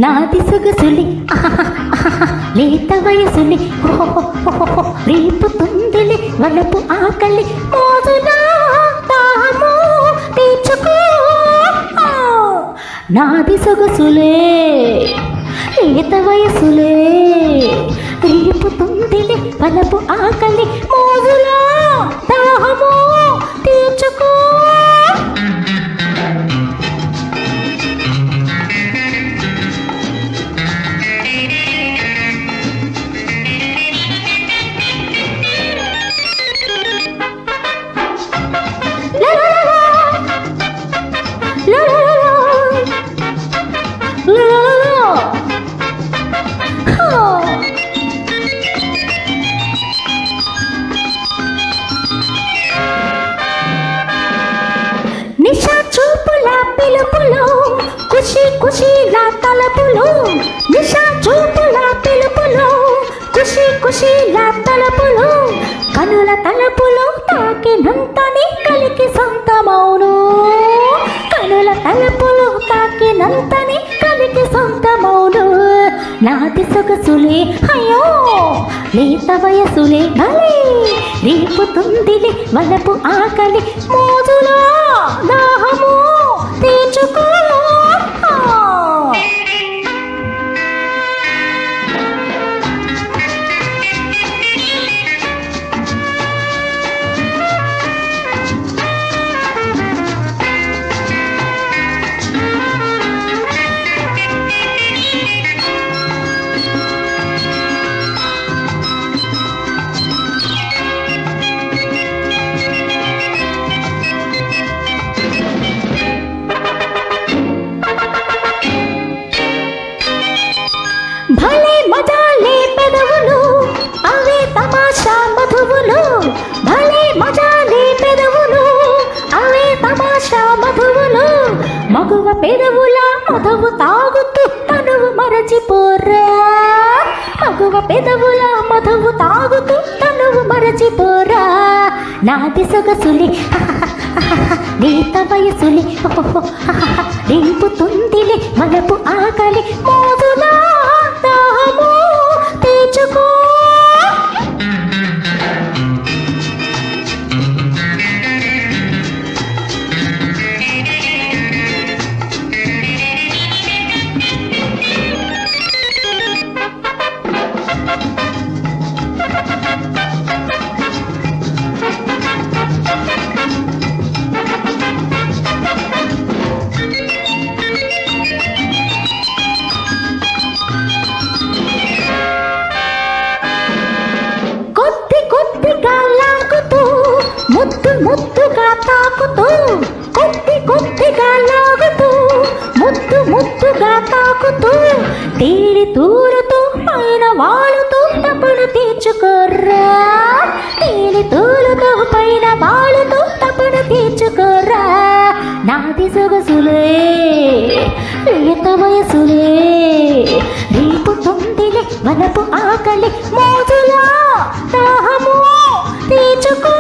నాది సొగసులి లేత వయసులి రేపుతుందిలి వలపు ఆకలి మోజులా దాహము తీర్చుకో. నాది సొగసులే లేత వయసులే రేపుతుందిలి వలపు ఆకలి మోజులా దాహము తీర్చుకో. నిషా చూపుల పిలుపులు ఖుషి ఖుషీల తలపులు నిషా చూపుల పిలుపులు ఖుషి ఖుషీల తలపులు కనుల తలపులు తాకినంతని కలికి సొంతమౌను కనుల తలపులు తాకినంతని కలికి సొంతమౌను. నాది సొగసులే అయ్యో లేత వయసులే భలే రేపుతుందిలే వలపు ఆకలి మోజులో దాహము తీర్చుకో. భలే మజాలే పెదవులు అవే తమాషా మధువులు భలే మజాలే పెదవులు అవే తమాషా మధువులు మగువ పెదవుల మధువు తాగుతూ తనువు మరచిపోరా మగువ పెదవుల మధువు తాగుతూ తనువు మరచిపోరా. నాది సొగసులి లేత వయసులి రేపుతుందిలే వలపు ఆకలి మోజులా దాహము తీర్చుకో. ముద్దు ముద్దుగా తాకుతూ కొద్ది కొద్దిగా లాగుతూ ముద్దు ముద్దుగా తాకుతూ తేలి తూరుతూ పైన వాలుతూ తపను తీర్చుకోర్రా తేలి తూలుతూ పైన వాలుతూ తపను తీర్చుకోర్రా. నాది సొగసులే లేత వయసులే రేపుతుందిలే వలపు ఆకలి మోజులా దాహము తీర్చుకో.